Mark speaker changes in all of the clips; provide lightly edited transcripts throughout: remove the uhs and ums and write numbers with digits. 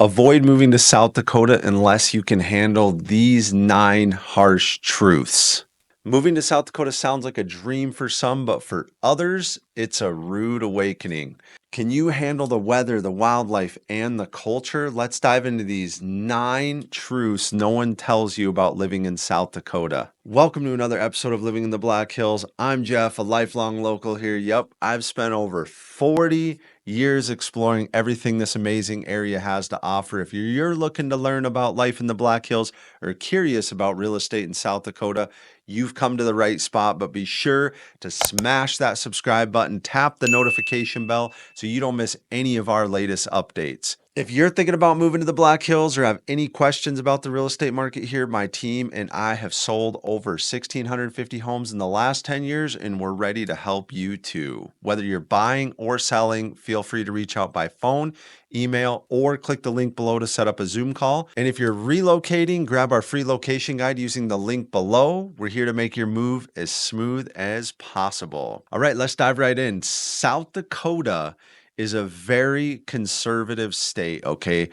Speaker 1: Avoid moving to South Dakota unless you can handle these 9 harsh truths. Moving to South Dakota sounds like a dream for some, but for others, it's a rude awakening. Can you handle the weather, the wildlife, and the culture? Let's dive into these 9 truths no one tells you about living in South Dakota. Welcome to another episode of Living in the Black Hills. I'm Jeff, a lifelong local here. Yep, I've spent over 40 years exploring everything this amazing area has to offer. If you're looking to learn about life in the Black Hills or curious about real estate in South Dakota, you've come to the right spot, but be sure to smash that subscribe button, tap the notification bell so you don't miss any of our latest updates. If you're thinking about moving to the Black Hills or have any questions about the real estate market here, my team and I have sold over 1,650 homes in the last 10 years, and we're ready to help you too. Whether you're buying or selling, feel free to reach out by phone, email, or click the link below to set up a Zoom call. And if you're relocating, grab our free location guide using the link below. We're here to make your move as smooth as possible. All right, let's dive right in. South Dakota is a very conservative state, okay?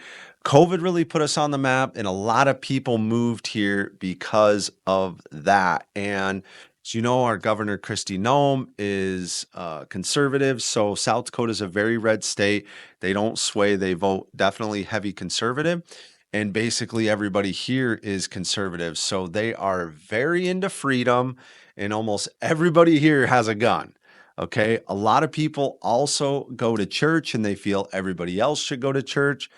Speaker 1: COVID really put us on the map, and a lot of people moved here because of that. And as you know, our governor, Kristi Noem, is conservative, so South Dakota is a very red state. They don't sway, they vote definitely heavy conservative. And basically everybody here is conservative, so they are very into freedom, and almost everybody here has a gun. Okay. A lot of people also go to church and they feel everybody else should go to church.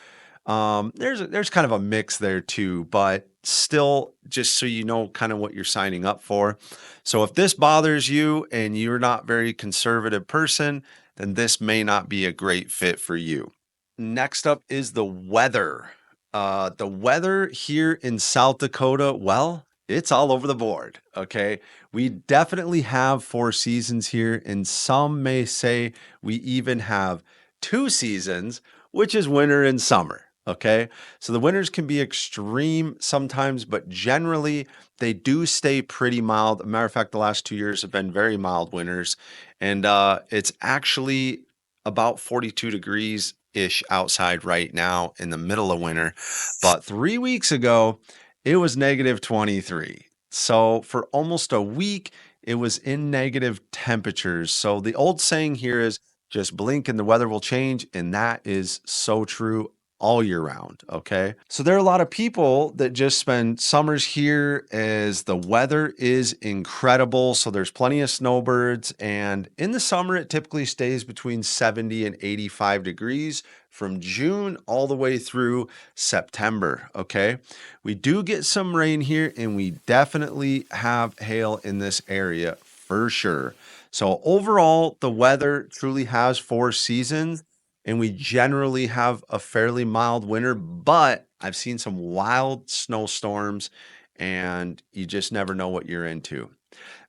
Speaker 1: There's kind of a mix there too, but still, just so you know kind of what you're signing up for. So if this bothers you and you're not very conservative person, then this may not be a great fit for you. Next up is the weather. The weather here in South Dakota, well, it's all over the board. Okay. We definitely have 4 seasons here, and some may say we even have 2 seasons, which is winter and summer. Okay. So the winters can be extreme sometimes, but generally they do stay pretty mild. Matter of fact, the last 2 years have been very mild winters, and it's actually about 42 degrees ish outside right now in the middle of winter. But 3 weeks ago, it was negative 23. So for almost a week, it was in negative temperatures. So the old saying here is just blink and the weather will change. And that is so true all year round. Okay. So there are a lot of people that just spend summers here as the weather is incredible. So there's plenty of snowbirds. And in the summer, it typically stays between 70 and 85 degrees from June all the way through September. Okay. We do get some rain here, and we definitely have hail in this area for sure. So overall, the weather truly has 4 seasons, and we generally have a fairly mild winter, but I've seen some wild snowstorms, and you just never know what you're into.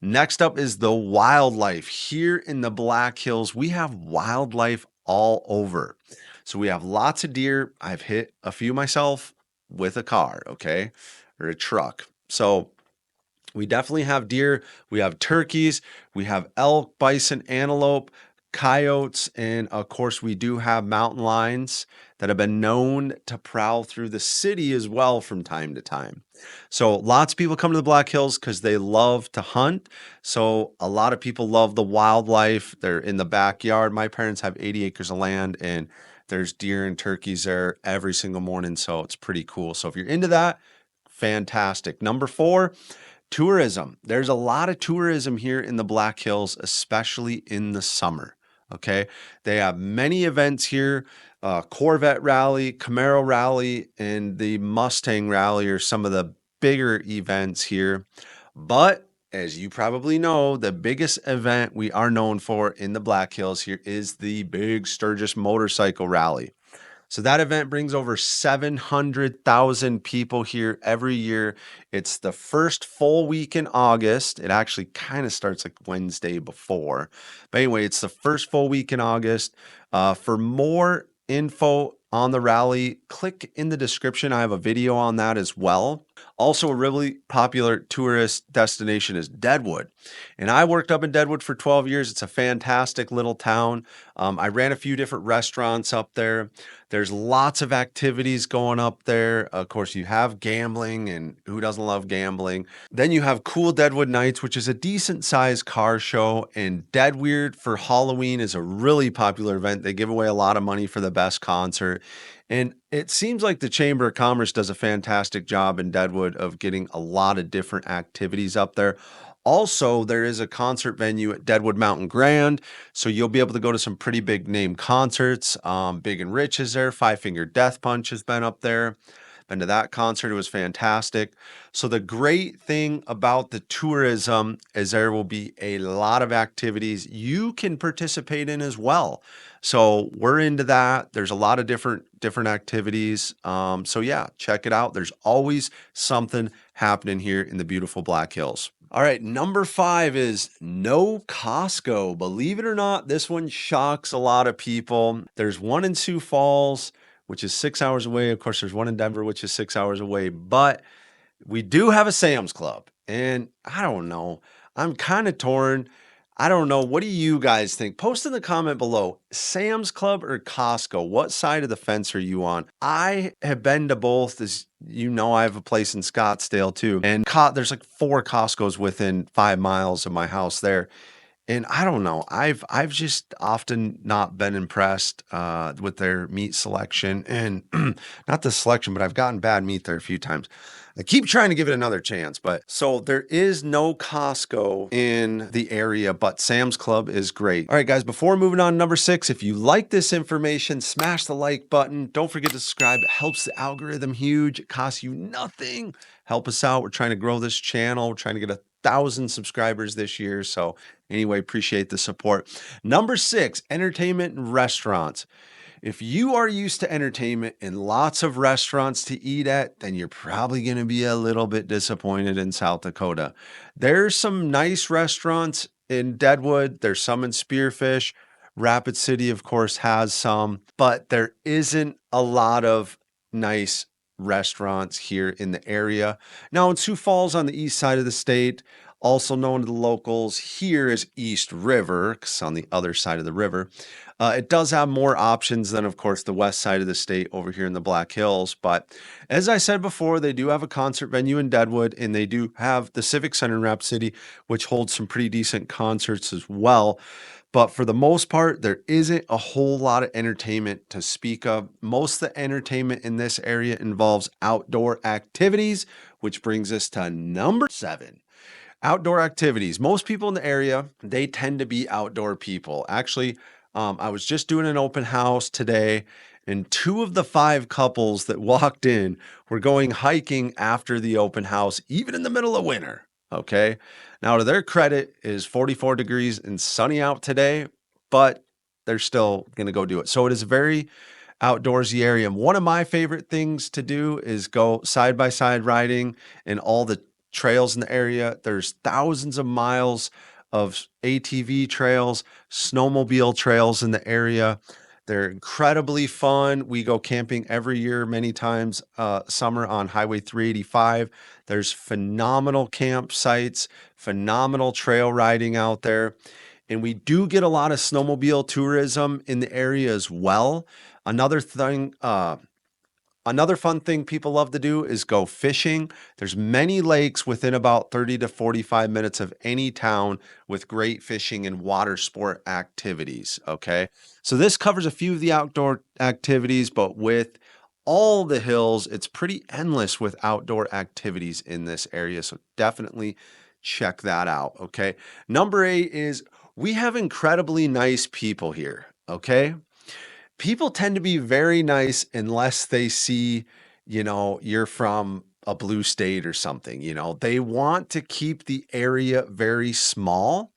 Speaker 1: Next up is the wildlife. Here in the Black Hills, we have wildlife all over. So we have lots of deer. I've hit a few myself with a car, okay, or a truck. So we definitely have deer. We have turkeys. We have elk, bison, antelope, coyotes, and of course, we do have mountain lions that have been known to prowl through the city as well from time to time. So lots of people come to the Black Hills because they love to hunt. So a lot of people love the wildlife. They're in the backyard. My parents have 80 acres of land, and there's deer and turkeys there every single morning. So it's pretty cool. So if you're into that, fantastic. Number 4, tourism. There's a lot of tourism here in the Black Hills, especially in the summer. Okay. They have many events here. Corvette Rally, Camaro Rally, and the Mustang Rally are some of the bigger events here. But as you probably know, the biggest event we are known for in the Black Hills here is the Big Sturgis Motorcycle Rally. So that event brings over 700,000 people here every year. It's the first full week in August. It actually kind of starts like Wednesday before. But anyway, it's the first full week in August. For more info on the rally, click in the description. I have a video on that as well. Also, a really popular tourist destination is Deadwood. And I worked up in Deadwood for 12 years. It's a fantastic little town. I ran a few different restaurants up there. There's lots of activities going up there. Of course, you have gambling, and who doesn't love gambling? Then you have Cool Deadwood Nights, which is a decent sized car show. And Dead Weird for Halloween is a really popular event. They give away a lot of money for the best concert. And it seems like the Chamber of Commerce does a fantastic job in Deadwood of getting a lot of different activities up there. Also, there is a concert venue at Deadwood Mountain Grand, so you'll be able to go to some pretty big name concerts. Big and Rich is there. Five Finger Death Punch has been up there. Been to that concert. It was fantastic. So the great thing about the tourism is there will be a lot of activities you can participate in as well. So we're into that. There's a lot of different activities. So yeah, check it out. There's always something happening here in the beautiful Black Hills. All right, number 5 is No Costco. Believe it or not, this one shocks a lot of people. There's one in Sioux Falls, which is 6 hours away. Of course, there's one in Denver, which is 6 hours away. But we do have a Sam's Club, and I don't know. I'm kind of torn. I don't know. What do you guys think? Post in the comment below. Sam's Club or Costco? What side of the fence are you on? I have been to both. As you know, I have a place in Scottsdale too, and there's like 4 Costco's within 5 miles of my house there. And I don't know. I've just often not been impressed with their meat selection, and not the selection, but I've gotten bad meat there a few times. I keep trying to give it another chance, but so there is no Costco in the area, but Sam's Club is great. All right, guys, before moving on to number 6, if you like this information, smash the like button. Don't forget to subscribe. It helps the algorithm huge. It costs you nothing. Help us out. We're trying to grow this channel. We're trying to get 1,000 subscribers this year. So anyway, appreciate the support. Number 6, entertainment and restaurants. If you are used to entertainment and lots of restaurants to eat at, then you're probably going to be a little bit disappointed in South Dakota. There's some nice restaurants in Deadwood. There's some in Spearfish. Rapid City, of course, has some, but there isn't a lot of nice restaurants here in the area. Now, in Sioux Falls on the east side of the state, also known to the locals here as East River, because on the other side of the river, it does have more options than, of course, the west side of the state over here in the Black Hills. But as I said before, they do have a concert venue in Deadwood, and they do have the Civic Center in Rapid City, which holds some pretty decent concerts as well. But for the most part, there isn't a whole lot of entertainment to speak of. Most of the entertainment in this area involves outdoor activities, which brings us to number 7. Outdoor activities. Most people in the area, they tend to be outdoor people. Actually, I was just doing an open house today, and 2 of the 5 couples that walked in were going hiking after the open house, even in the middle of winter. Okay. Now, to their credit, it is 44 degrees and sunny out today, but they're still going to go do it. So it is a very outdoorsy area. And one of my favorite things to do is go side by side riding in all the trails in the area. There's thousands of miles of ATV trails, snowmobile trails in the area. They're incredibly fun. We go camping every year, many times summer on Highway 385. There's phenomenal campsites, phenomenal trail riding out there. And we do get a lot of snowmobile tourism in the area as well. Another thing, Another fun thing people love to do is go fishing. There's many lakes within about 30 to 45 minutes of any town with great fishing and water sport activities. Okay. So this covers a few of the outdoor activities, but with all the hills, it's pretty endless with outdoor activities in this area. So definitely check that out. Okay. Number 8 is we have incredibly nice people here. Okay. People tend to be very nice unless they see, you're from a blue state or something. They want to keep the area very small,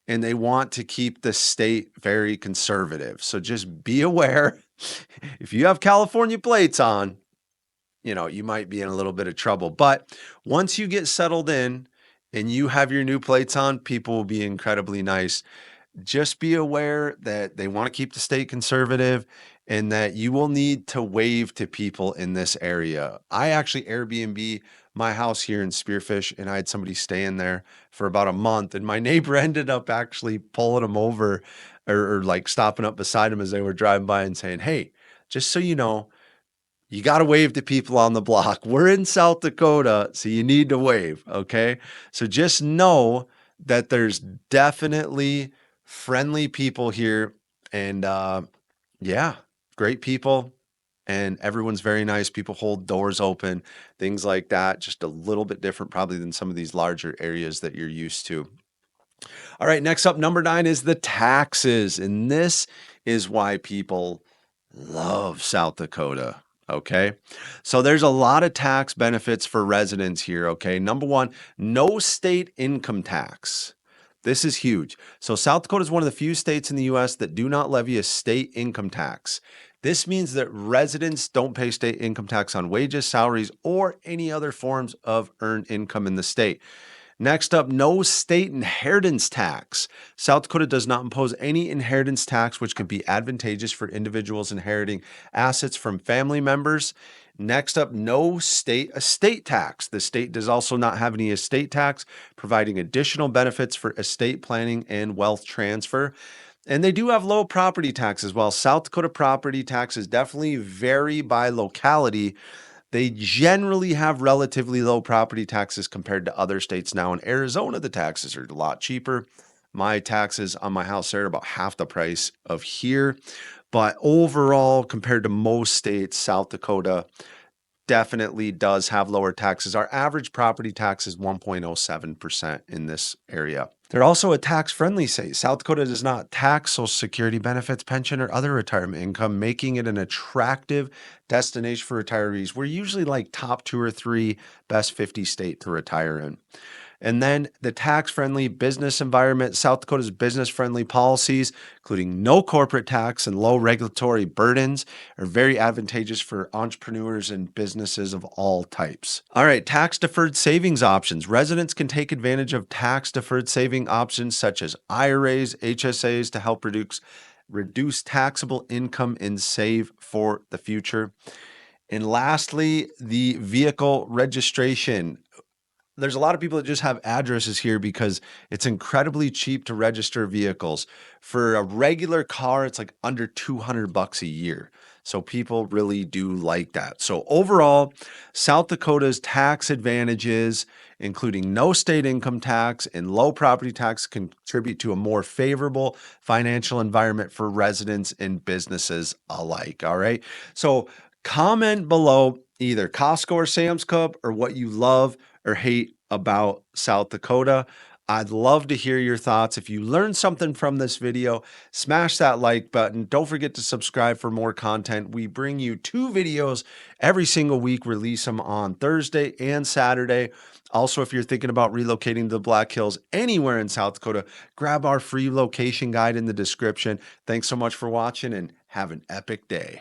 Speaker 1: and they want to keep the state very conservative. So just be aware if you have California plates on, you might be in a little bit of trouble. But once you get settled in and you have your new plates on, people will be incredibly nice. Just be aware that they want to keep the state conservative and that you will need to wave to people in this area. I actually Airbnb my house here in Spearfish, and I had somebody staying there for about a month, and my neighbor ended up actually pulling him over or like stopping up beside him as they were driving by and saying, "Hey, just so you know, you got to wave to people on the block. We're in South Dakota, so you need to wave." Okay. So just know that there's definitely friendly people here. And yeah, great people. And everyone's very nice. People hold doors open, things like that. Just a little bit different, probably, than some of these larger areas that you're used to. All right, next up, number 9 is the taxes. And this is why people love South Dakota. Okay. So there's a lot of tax benefits for residents here. Okay. Number 1, no state income tax. This is huge. So South Dakota is one of the few states in the US that do not levy a state income tax. This means that residents don't pay state income tax on wages, salaries, or any other forms of earned income in the state. Next up, no state inheritance tax. South Dakota does not impose any inheritance tax, which can be advantageous for individuals inheriting assets from family members. Next up, no state estate tax. The state does also not have any estate tax, providing additional benefits for estate planning and wealth transfer. And they do have low property tax as well. South Dakota property taxes definitely vary by locality. They generally have relatively low property taxes compared to other states. Now in Arizona, the taxes are a lot cheaper. My taxes on my house are about half the price of here. But overall, compared to most states, South Dakota definitely does have lower taxes. Our average property tax is 1.07% in this area. They're also a tax-friendly state. South Dakota does not tax Social Security benefits, pension, or other retirement income, making it an attractive destination for retirees. We're usually like top 2 or 3 best 50 state to retire in. And then the tax-friendly business environment. South Dakota's business-friendly policies, including no corporate tax and low regulatory burdens, are very advantageous for entrepreneurs and businesses of all types. All right, tax-deferred savings options. Residents can take advantage of tax-deferred saving options such as IRAs, HSAs to help reduce taxable income and save for the future. And lastly, the vehicle registration. There's a lot of people that just have addresses here because it's incredibly cheap to register vehicles. For a regular car, it's like under $200 a year. So people really do like that. So overall, South Dakota's tax advantages, including no state income tax and low property tax, contribute to a more favorable financial environment for residents and businesses alike. All right. So comment below either Costco or Sam's Club or what you love or hate about South Dakota. I'd love to hear your thoughts. If you learned something from this video, smash that like button. Don't forget to subscribe for more content. We bring you 2 videos every single week, release them on Thursday and Saturday. Also, if you're thinking about relocating to the Black Hills anywhere in South Dakota, grab our free location guide in the description. Thanks so much for watching and have an epic day.